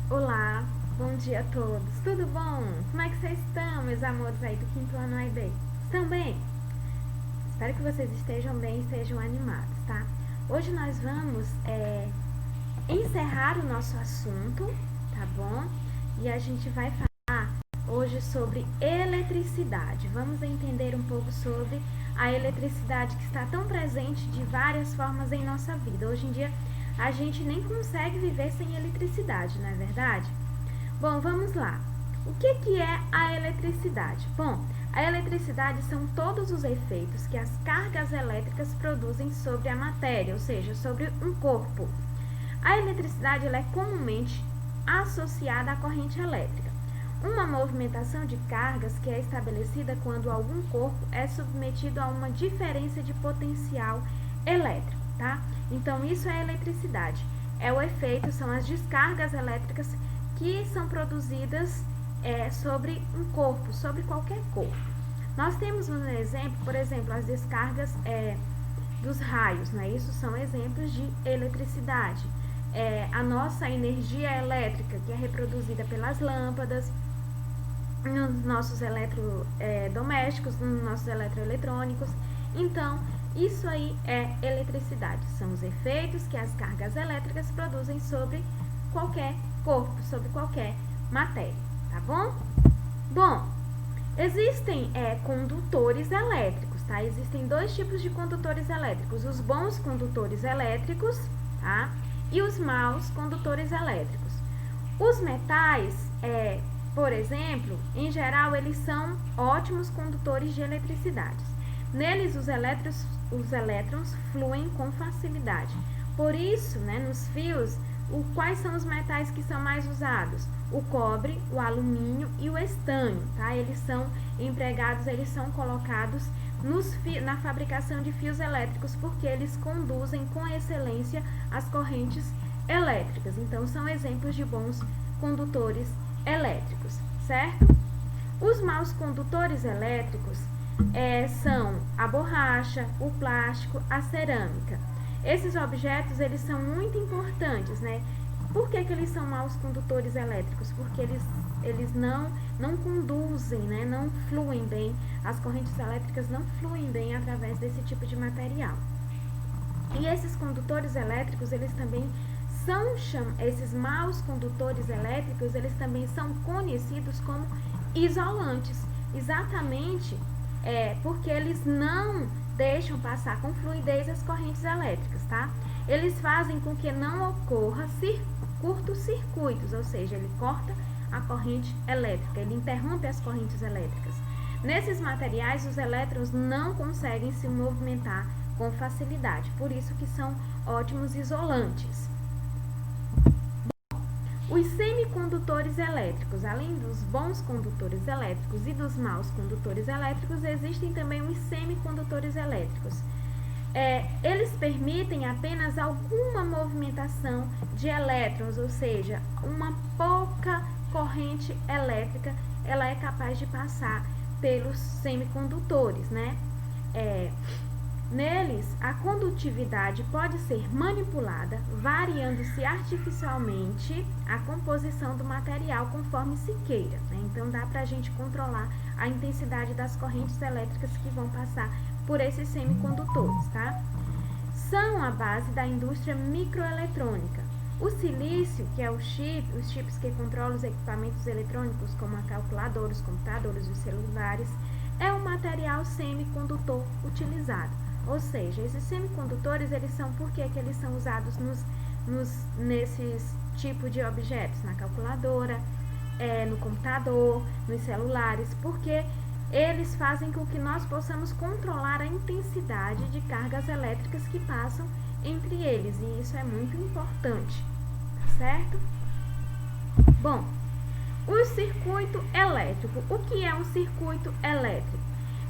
Olá, bom dia a todos. Tudo bom? Como é que vocês estão, meus amores aí do quinto ano AID? Estão bem? Espero que vocês estejam bem e estejam animados, tá? Hoje nós vamos encerrar o nosso assunto, tá bom? E a gente vai falar hoje sobre eletricidade. Vamos entender um pouco sobre a eletricidade que está tão presente de várias formas em nossa vida. Hoje em dia a gente nem consegue viver sem eletricidade, não é verdade? Bom, vamos lá. O que é a eletricidade? Bom, a eletricidade são todos os efeitos que as cargas elétricas produzem sobre a matéria, ou seja, sobre um corpo. A eletricidade ela é comumente associada à corrente elétrica, uma movimentação de cargas que é estabelecida quando algum corpo é submetido a uma diferença de potencial elétrico, tá? Então, isso é eletricidade. É o efeito, são as descargas elétricas que são produzidas sobre um corpo, sobre qualquer corpo. Nós temos um exemplo, por exemplo, as descargas dos raios, né? Isso são exemplos de eletricidade. A nossa energia elétrica, que é reproduzida pelas lâmpadas, nos nossos eletrodomésticos, nos nossos eletroeletrônicos. Então, isso aí é eletricidade. São os efeitos que as cargas elétricas produzem sobre qualquer corpo, sobre qualquer matéria, tá bom? Bom, existem condutores elétricos, tá? Existem dois tipos de condutores elétricos, os bons condutores elétricos, tá? E os maus condutores elétricos. Os metais, por exemplo, em geral, eles são ótimos condutores de eletricidade. Neles, os elétrons fluem com facilidade. Por isso, né, nos fios, quais são os metais que são mais usados? O cobre, o alumínio e o estanho, tá? Eles são empregados, eles são colocados na fabricação de fios elétricos, porque eles conduzem com excelência as correntes elétricas. Então, são exemplos de bons condutores elétricos, certo? Os maus condutores elétricos são a borracha, o plástico, a cerâmica. Esses objetos, eles são muito importantes, né? Por que eles são maus condutores elétricos? Porque eles não conduzem, né? Não fluem bem, as correntes elétricas não fluem bem através desse tipo de material. E esses condutores elétricos, eles também esses maus condutores elétricos, eles também são conhecidos como isolantes, exatamente porque eles não deixam passar com fluidez as correntes elétricas, tá? Eles fazem com que não ocorra curtos-circuitos, ou seja, ele corta a corrente elétrica, ele interrompe as correntes elétricas. Nesses materiais, os elétrons não conseguem se movimentar com facilidade, por isso que são ótimos isolantes. Os semicondutores elétricos, além dos bons condutores elétricos e dos maus condutores elétricos, existem também os semicondutores elétricos. Eles permitem apenas alguma movimentação de elétrons, ou seja, uma pouca corrente elétrica, ela é capaz de passar pelos semicondutores, né? Neles, a condutividade pode ser manipulada, variando-se artificialmente a composição do material conforme se queira, né? Então, dá para a gente controlar a intensidade das correntes elétricas que vão passar por esses semicondutores, tá? São a base da indústria microeletrônica. O silício, que é os chips que controlam os equipamentos eletrônicos, como a calculadora, os computadores, os celulares, é um material semicondutor utilizado. Ou seja, esses semicondutores, eles são, por que eles são usados nesses tipos de objetos? Na calculadora, no computador, nos celulares, porque eles fazem com que nós possamos controlar a intensidade de cargas elétricas que passam entre eles, e isso é muito importante, certo? Bom, o circuito elétrico. O que é um circuito elétrico?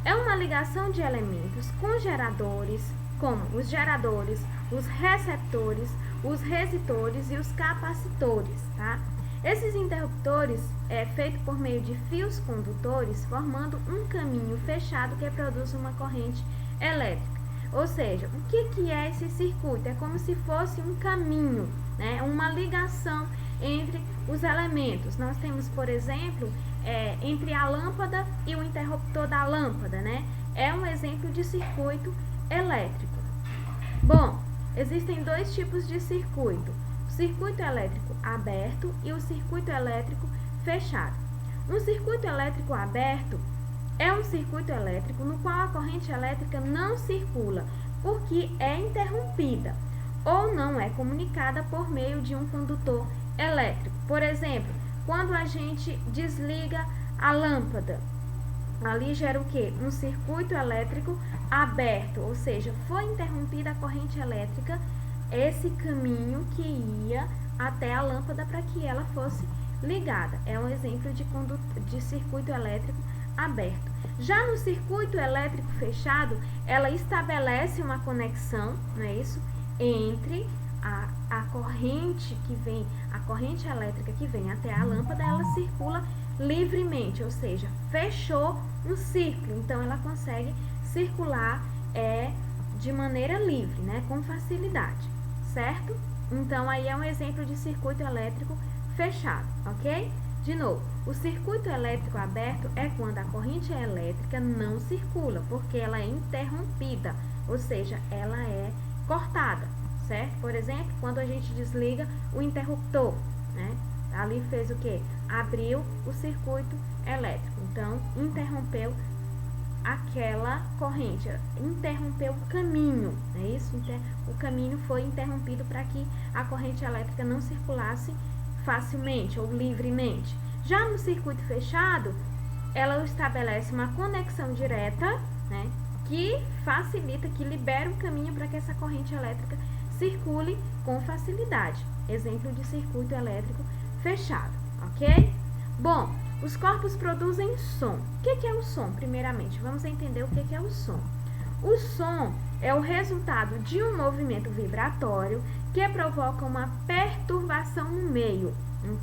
É uma ligação de elementos com geradores, como os geradores, os receptores, os resistores e os capacitores, tá? Esses interruptores feitos por meio de fios condutores, formando um caminho fechado que produz uma corrente elétrica. Ou seja, o que é esse circuito? É como se fosse um caminho, né? Uma ligação entre os elementos. Nós temos, por exemplo, entre a lâmpada e o interruptor da lâmpada, né? É um exemplo de circuito elétrico. Bom, existem dois tipos de circuito: o circuito elétrico aberto e o circuito elétrico fechado. Um circuito elétrico aberto é um circuito elétrico no qual a corrente elétrica não circula, porque é interrompida ou não é comunicada por meio de um condutor elétrico. Por exemplo, quando a gente desliga a lâmpada, ali gera o quê? Um circuito elétrico aberto, ou seja, foi interrompida a corrente elétrica, esse caminho que ia até a lâmpada para que ela fosse ligada. É um exemplo de circuito elétrico aberto. Já no circuito elétrico fechado, ela estabelece uma conexão, não é isso? Entre a corrente que vem, a corrente elétrica que vem até a lâmpada, ela circula livremente, ou seja, fechou um círculo, então ela consegue circular de maneira livre, né, com facilidade, certo? Então aí é um exemplo de circuito elétrico fechado, ok? De novo, o circuito elétrico aberto é quando a corrente elétrica não circula, porque ela é interrompida, ou seja, ela é cortada, certo? Por exemplo, quando a gente desliga o interruptor, né? Ali fez o quê? Abriu o circuito elétrico, então interrompeu aquela corrente, interrompeu o caminho, não é isso? O caminho foi interrompido para que a corrente elétrica não circulasse facilmente ou livremente. Já no circuito fechado, ela estabelece uma conexão direta, né, que facilita, que libera o caminho para que essa corrente elétrica circule com facilidade. Exemplo de circuito elétrico fechado, ok? Bom, os corpos produzem som. O que é o som? Primeiramente, vamos entender o que é o som. O som é o resultado de um movimento vibratório que provoca uma perturbação no meio,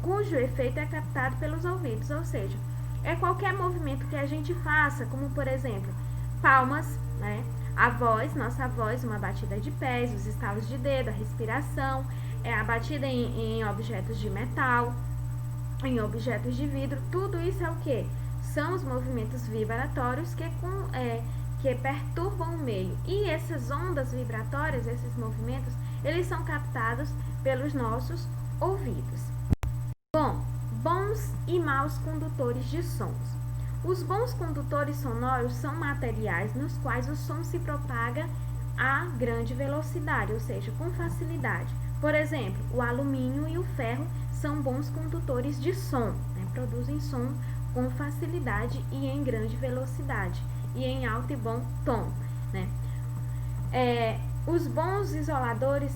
cujo efeito é captado pelos ouvidos, ou seja, é qualquer movimento que a gente faça, como por exemplo, palmas, né? A voz, nossa voz, uma batida de pés, os estalos de dedo, a respiração, a batida em objetos de metal, em objetos de vidro, tudo isso é o que? São os movimentos vibratórios que perturbam o meio. E essas ondas vibratórias, esses movimentos, eles são captados pelos nossos ouvidos. Bom, bons e maus condutores de sons. Os bons condutores sonoros são materiais nos quais o som se propaga a grande velocidade, ou seja, com facilidade. Por exemplo, o alumínio e o ferro são bons condutores de som, né? Produzem som com facilidade e em grande velocidade, e em alto e bom tom, né? Os bons isoladores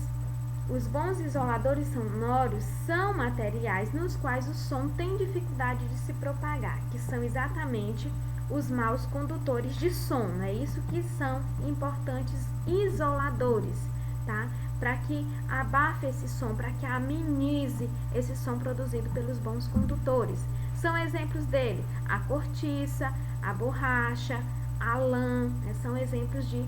sonoros são materiais nos quais o som tem dificuldade de se propagar, que são exatamente os maus condutores de som, é isso que são importantes isoladores, tá? Para que abafe esse som, para que amenize esse som produzido pelos bons condutores. São exemplos dele a cortiça, a borracha, a lã, né? São exemplos de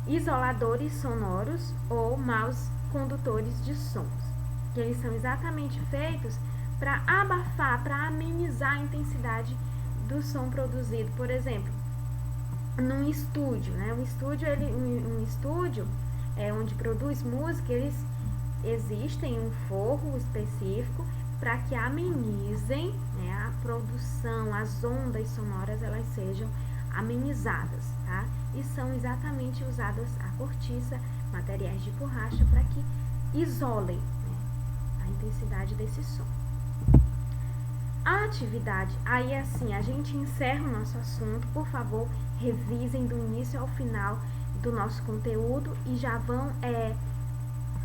isoladores sonoros ou maus condutores de sons, que eles são exatamente feitos para abafar, para amenizar a intensidade do som produzido. Por exemplo, num estúdio, né? Um estúdio onde produz música, eles existem um forro específico para que amenizem, né, a produção, as ondas sonoras, elas sejam amenizadas, tá? E são exatamente usadas a cortiça, materiais de borracha, para que isolem, né, a intensidade desse som. A atividade, aí assim, a gente encerra o nosso assunto. Por favor, revisem do início ao final do nosso conteúdo e já vão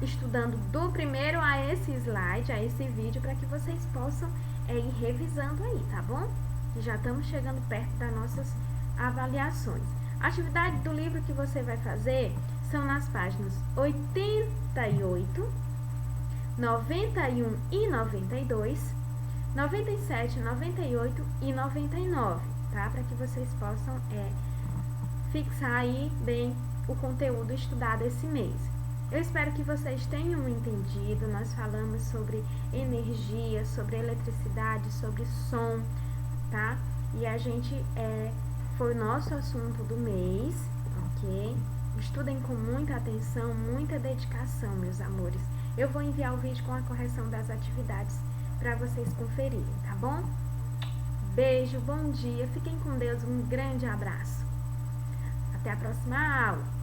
estudando do primeiro a esse slide, a esse vídeo, para que vocês possam ir revisando aí, tá bom? E já estamos chegando perto das nossas avaliações. A atividade do livro que você vai fazer são nas páginas 88, 91 e 92, 97, 98 e 99, tá? Para que vocês possam fixar aí bem o conteúdo estudado esse mês. Eu espero que vocês tenham entendido. Nós falamos sobre energia, sobre eletricidade, sobre som, tá? E a gente foi o nosso assunto do mês, ok? Estudem com muita atenção, muita dedicação, meus amores. Eu vou enviar o vídeo com a correção das atividades para vocês conferirem, tá bom? Beijo, bom dia, fiquem com Deus, um grande abraço. Até a próxima aula!